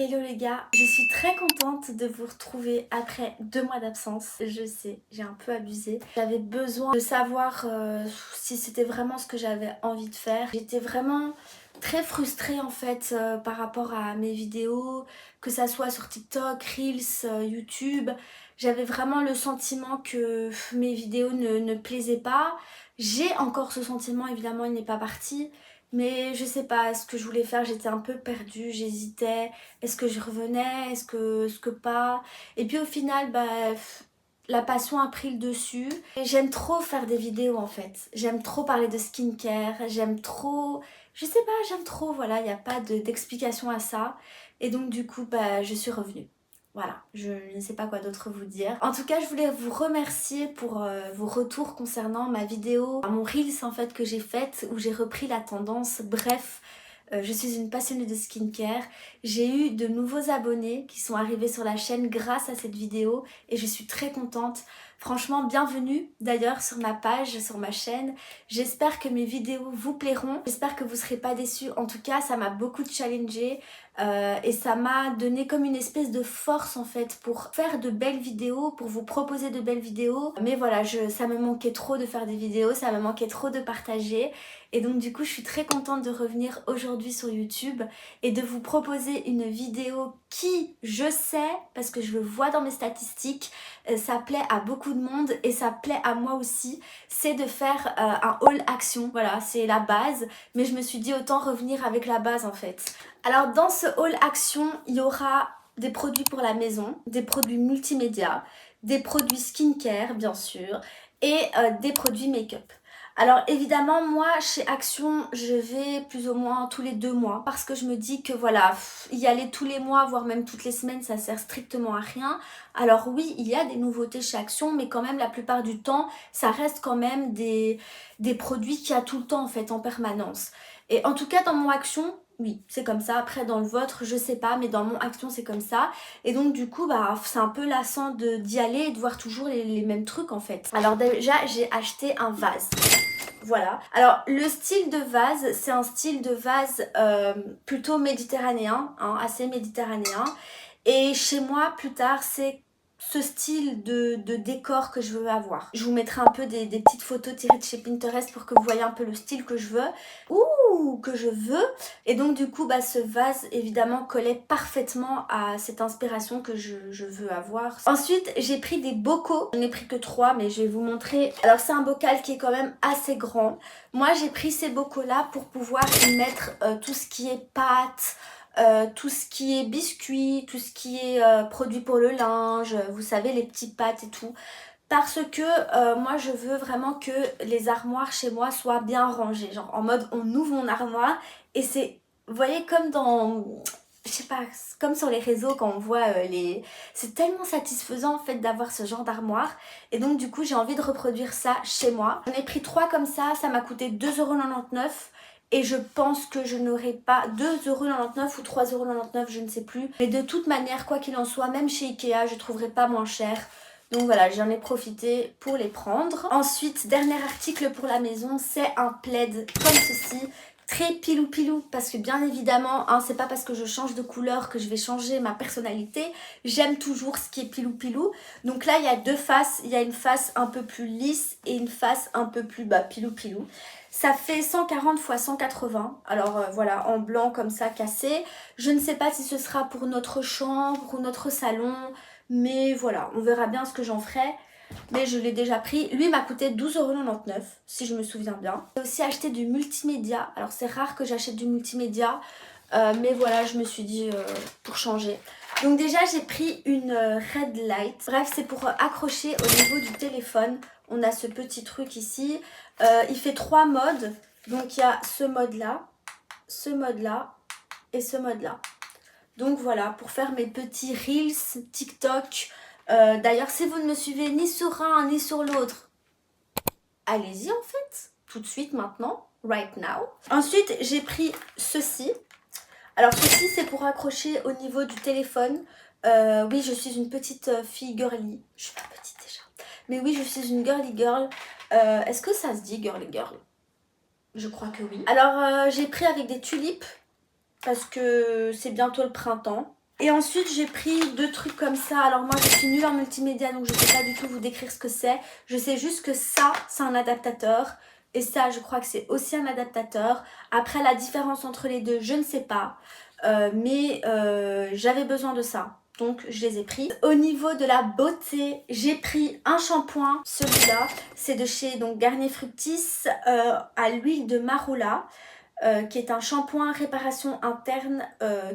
Hello les gars, je suis très contente de vous retrouver après 2 mois d'absence. Je sais, j'ai un peu abusé. J'avais besoin de savoir si c'était vraiment ce que j'avais envie de faire. J'étais vraiment très frustrée en fait par rapport à mes vidéos, que ça soit sur TikTok, Reels, YouTube. J'avais vraiment le sentiment que mes vidéos ne plaisaient pas. J'ai encore ce sentiment, évidemment il n'est pas parti. Mais je sais pas ce que je voulais faire, j'étais un peu perdue, j'hésitais. Est-ce que je revenais? Est-ce que pas? Et puis au final, la passion a pris le dessus. Et j'aime trop faire des vidéos en fait. J'aime trop parler de skincare. J'aime trop... Je sais pas, j'aime trop, voilà, il n'y a pas d'explication à ça. Et donc du coup, je suis revenue. Voilà, je ne sais pas quoi d'autre vous dire. En tout cas, je voulais vous remercier pour vos retours concernant ma vidéo, mon Reels en fait que j'ai faite où j'ai repris la tendance. Bref, je suis une passionnée de skincare. J'ai eu de nouveaux abonnés qui sont arrivés sur la chaîne grâce à cette vidéo et je suis très contente. Franchement, bienvenue d'ailleurs sur ma page, sur ma chaîne. J'espère que mes vidéos vous plairont. J'espère que vous ne serez pas déçus. En tout cas, ça m'a beaucoup challengée. Et ça m'a donné comme une espèce de force en fait pour faire de belles vidéos, pour vous proposer de belles vidéos. Mais voilà, ça me manquait trop de faire des vidéos, ça me manquait trop de partager. Et donc du coup je suis très contente de revenir aujourd'hui sur YouTube et de vous proposer une vidéo qui, je sais, parce que je le vois dans mes statistiques, ça plaît à beaucoup de monde et ça plaît à moi aussi, c'est de faire un haul action. Voilà, c'est la base, mais je me suis dit autant revenir avec la base en fait. Alors dans ce haul action, il y aura des produits pour la maison, des produits multimédia, des produits skincare bien sûr et des produits make-up. Alors évidemment moi chez Action je vais plus ou moins tous les 2 mois parce que je me dis que voilà, y aller tous les mois voire même toutes les semaines ça sert strictement à rien. Alors oui il y a des nouveautés chez Action mais quand même la plupart du temps ça reste quand même des produits qu'il y a tout le temps en fait en permanence. Et en tout cas dans mon Action, oui, c'est comme ça. Après, dans le vôtre, je sais pas, mais dans mon Action, c'est comme ça. Et donc, du coup, c'est un peu lassant d'y aller et de voir toujours les mêmes trucs, en fait. Alors déjà, j'ai acheté un vase. Voilà. Alors, le style de vase, c'est un style de vase plutôt méditerranéen, hein, assez méditerranéen. Et chez moi, plus tard, c'est ce style de décor que je veux avoir. Je vous mettrai un peu des petites photos tirées de chez Pinterest pour que vous voyez un peu le style que je veux. Que je veux. Et donc du coup ce vase évidemment collait parfaitement à cette inspiration que je veux avoir. Ensuite j'ai pris des bocaux, je n'ai pris que 3 mais je vais vous montrer. Alors c'est un bocal qui est quand même assez grand. Moi j'ai pris ces bocaux là pour pouvoir y mettre tout ce qui est pâtes, tout ce qui est biscuits, tout ce qui est produit pour le linge, vous savez les petites pâtes et tout. Parce que moi je veux vraiment que les armoires chez moi soient bien rangées. Genre en mode on ouvre mon armoire et c'est, vous voyez comme dans, je sais pas, comme sur les réseaux quand on voit les... C'est tellement satisfaisant en fait d'avoir ce genre d'armoire. Et donc du coup j'ai envie de reproduire ça chez moi. J'en ai pris 3 comme ça m'a coûté 2,99 €. Et je pense que je n'aurai pas 2,99 € ou 3,99 €, je ne sais plus. Mais de toute manière, quoi qu'il en soit, même chez Ikea, je ne trouverai pas moins cher. Donc voilà, j'en ai profité pour les prendre. Ensuite, dernier article pour la maison, c'est un plaid comme ceci. Très pilou pilou parce que bien évidemment, hein, c'est pas parce que je change de couleur que je vais changer ma personnalité. J'aime toujours ce qui est pilou pilou. Donc là, il y a 2 faces. Il y a une face un peu plus lisse et une face un peu plus pilou pilou. Ça fait 140 x 180. Alors voilà, en blanc comme ça, cassé. Je ne sais pas si ce sera pour notre chambre ou notre salon. Mais voilà, on verra bien ce que j'en ferai. Mais je l'ai déjà pris. Lui m'a coûté 12,99 € si je me souviens bien. J'ai aussi acheté du multimédia. Alors c'est rare que j'achète du multimédia. Mais voilà, je me suis dit pour changer. Donc déjà j'ai pris une red light. Bref, c'est pour accrocher au niveau du téléphone. On a ce petit truc ici. Il fait 3 modes. Donc il y a ce mode-là et ce mode-là. Donc voilà, pour faire mes petits Reels, TikTok. D'ailleurs, si vous ne me suivez ni sur un ni sur l'autre, allez-y en fait, tout de suite maintenant, right now. Ensuite, j'ai pris ceci. Alors ceci, c'est pour accrocher au niveau du téléphone. Oui, je suis une petite fille girly. Je suis pas petite déjà. Mais oui, je suis une girly girl. Est-ce que ça se dit girly girl? Je crois que oui. Alors, j'ai pris avec des tulipes. Parce que c'est bientôt le printemps. Et ensuite j'ai pris 2 trucs comme ça. Alors moi je suis nulle en multimédia donc je ne sais pas du tout vous décrire ce que c'est. Je sais juste que ça c'est un adaptateur. Et ça je crois que c'est aussi un adaptateur. Après la différence entre les deux je ne sais pas. Mais j'avais besoin de ça. Donc je les ai pris. Au niveau de la beauté, j'ai pris un shampoing. Celui-là, c'est de chez donc, Garnier Fructis à l'huile de marula. Qui est un shampoing réparation interne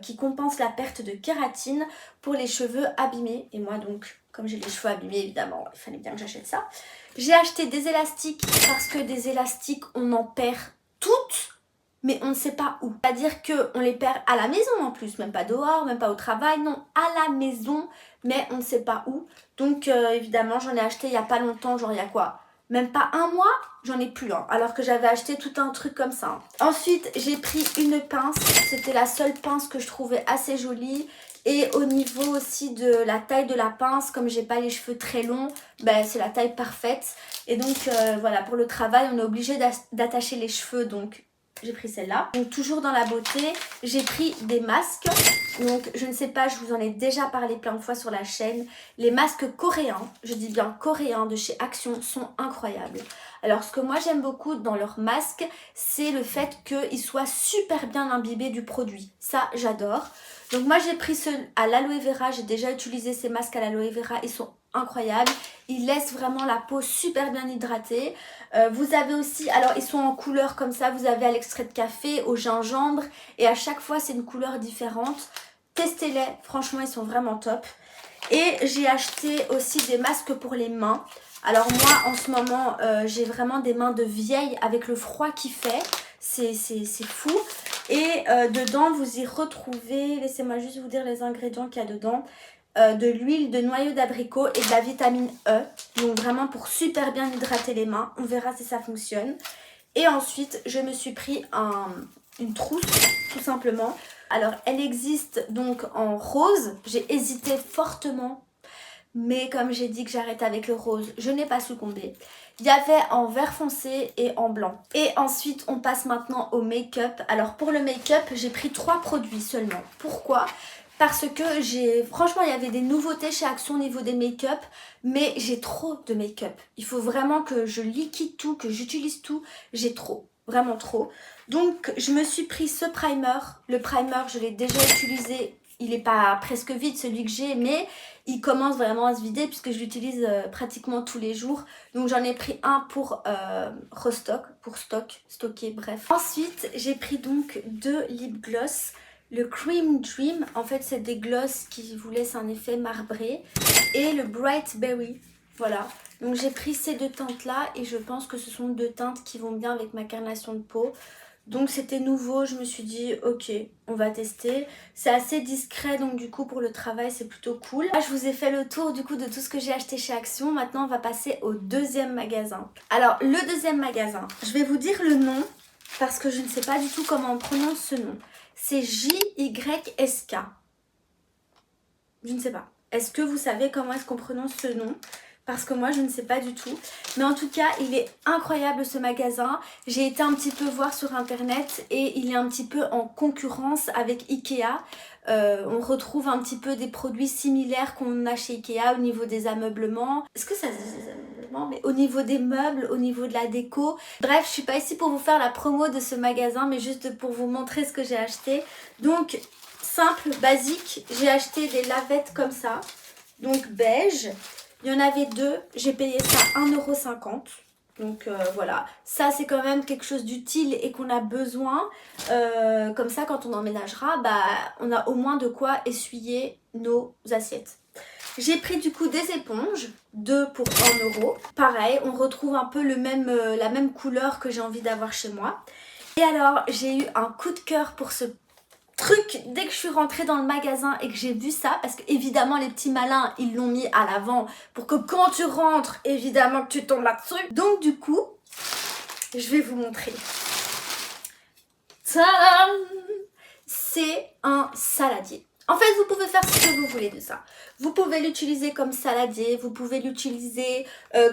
qui compense la perte de kératine pour les cheveux abîmés. Et moi donc, comme j'ai les cheveux abîmés évidemment, il fallait bien que j'achète ça. J'ai acheté des élastiques parce que des élastiques on en perd toutes. Mais on ne sait pas où. C'est-à-dire qu'on les perd à la maison en plus, même pas dehors, même pas au travail, non, à la maison, mais on ne sait pas où. Donc évidemment, j'en ai acheté il n'y a pas longtemps, genre il y a quoi? Même pas un mois, j'en ai plus, hein, alors que j'avais acheté tout un truc comme ça. Ensuite, j'ai pris une pince, c'était la seule pince que je trouvais assez jolie. Et au niveau aussi de la taille de la pince, comme j'ai pas les cheveux très longs, ben, c'est la taille parfaite. Et donc voilà, pour le travail, on est obligé d'attacher les cheveux, donc j'ai pris celle-là. Donc toujours dans la beauté, j'ai pris des masques. Donc je ne sais pas, je vous en ai déjà parlé plein de fois sur la chaîne. Les masques coréens, je dis bien coréens de chez Action, sont incroyables. Alors ce que moi j'aime beaucoup dans leurs masques, c'est le fait qu'ils soient super bien imbibés du produit. Ça j'adore. Donc moi j'ai pris ceux à l'aloe vera, j'ai déjà utilisé ces masques à l'aloe vera, ils sont incroyables. Ils laissent vraiment la peau super bien hydratée. Vous avez aussi, alors ils sont en couleur comme ça, vous avez à l'extrait de café, au gingembre et à chaque fois c'est une couleur différente. Testez-les, franchement ils sont vraiment top. Et j'ai acheté aussi des masques pour les mains. Alors moi en ce moment j'ai vraiment des mains de vieille avec le froid qui fait, c'est fou. Et dedans vous y retrouvez, laissez-moi juste vous dire les ingrédients qu'il y a dedans. De l'huile de noyau d'abricot et de la vitamine E. Donc vraiment pour super bien hydrater les mains. On verra si ça fonctionne. Et ensuite, je me suis pris une trousse, tout simplement. Alors, elle existe donc en rose. J'ai hésité fortement. Mais comme j'ai dit que j'arrête avec le rose, je n'ai pas succombé. Il y avait en vert foncé et en blanc. Et ensuite, on passe maintenant au make-up. Alors, pour le make-up, j'ai pris 3 produits seulement. Pourquoi ? Parce que franchement, il y avait des nouveautés chez Action au niveau des make-up, mais j'ai trop de make-up. Il faut vraiment que je liquide tout, que j'utilise tout. J'ai trop, vraiment trop. Donc, je me suis pris ce primer. Le primer, je l'ai déjà utilisé. Il n'est pas presque vide celui que j'ai, mais il commence vraiment à se vider puisque je l'utilise pratiquement tous les jours. Donc, j'en ai pris un pour stocker, bref. Ensuite, j'ai pris donc 2 lip gloss. Le Cream Dream, en fait c'est des gloss qui vous laissent un effet marbré. Et le Bright Berry, voilà. Donc j'ai pris ces 2 teintes là et je pense que ce sont 2 teintes qui vont bien avec ma carnation de peau. Donc c'était nouveau, je me suis dit ok, on va tester. C'est assez discret donc du coup pour le travail c'est plutôt cool. Là je vous ai fait le tour du coup de tout ce que j'ai acheté chez Action. Maintenant on va passer au deuxième magasin. Alors le deuxième magasin, je vais vous dire le nom parce que je ne sais pas du tout comment on prononce ce nom. C'est JYSK. Je ne sais pas. Est-ce que vous savez comment est-ce qu'on prononce ce nom? Parce que moi je ne sais pas du tout. Mais en tout cas il est incroyable ce magasin. J'ai été un petit peu voir sur internet et il est un petit peu en concurrence avec Ikea. On retrouve un petit peu des produits similaires qu'on a chez Ikea au niveau des ameublements. Est-ce que ça se dit des ameublements? Mais au niveau des meubles, au niveau de la déco. Bref, je suis pas ici pour vous faire la promo de ce magasin, mais juste pour vous montrer ce que j'ai acheté. Donc, simple, basique, j'ai acheté des lavettes comme ça. Donc beige. Il y en avait 2, j'ai payé ça 1,50 €. Donc voilà, ça c'est quand même quelque chose d'utile et qu'on a besoin. Comme ça quand on emménagera, bah, on a au moins de quoi essuyer nos assiettes. J'ai pris du coup des éponges, 2 pour 1 €. Pareil, on retrouve un peu la même couleur que j'ai envie d'avoir chez moi. Et alors j'ai eu un coup de cœur pour ce truc dès que je suis rentrée dans le magasin et que j'ai vu ça, parce que évidemment les petits malins ils l'ont mis à l'avant pour que quand tu rentres évidemment que tu tombes là-dessus. Donc du coup je vais vous montrer. Tadam! C'est un saladier. En fait vous pouvez faire ce que vous voulez de ça. Vous pouvez l'utiliser comme saladier, vous pouvez l'utiliser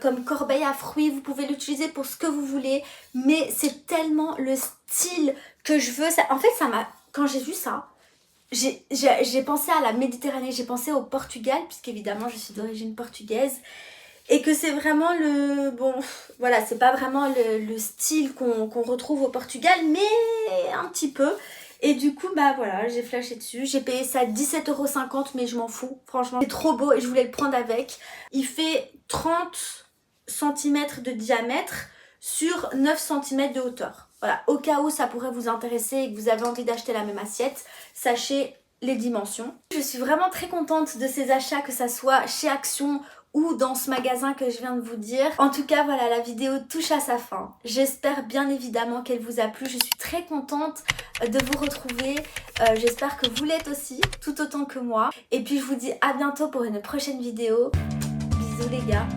comme corbeille à fruits, vous pouvez l'utiliser pour ce que vous voulez, mais c'est tellement le style que je veux. Ça, en fait ça m'a... Quand j'ai vu ça, j'ai pensé à la Méditerranée, j'ai pensé au Portugal, puisqu'évidemment je suis d'origine portugaise. Et que c'est vraiment le... Bon, voilà, c'est pas vraiment le style qu'on retrouve au Portugal, mais un petit peu. Et du coup, bah voilà, j'ai flashé dessus. J'ai payé ça 17,50 €, mais je m'en fous. Franchement, c'est trop beau et je voulais le prendre avec. Il fait 30 cm de diamètre sur 9 cm de hauteur. Voilà, au cas où ça pourrait vous intéresser et que vous avez envie d'acheter la même assiette, sachez les dimensions. Je suis vraiment très contente de ces achats, que ça soit chez Action ou dans ce magasin que je viens de vous dire. En tout cas, voilà, la vidéo touche à sa fin. J'espère bien évidemment qu'elle vous a plu. Je suis très contente de vous retrouver. J'espère que vous l'êtes aussi, tout autant que moi. Et puis je vous dis à bientôt pour une prochaine vidéo. Bisous les gars.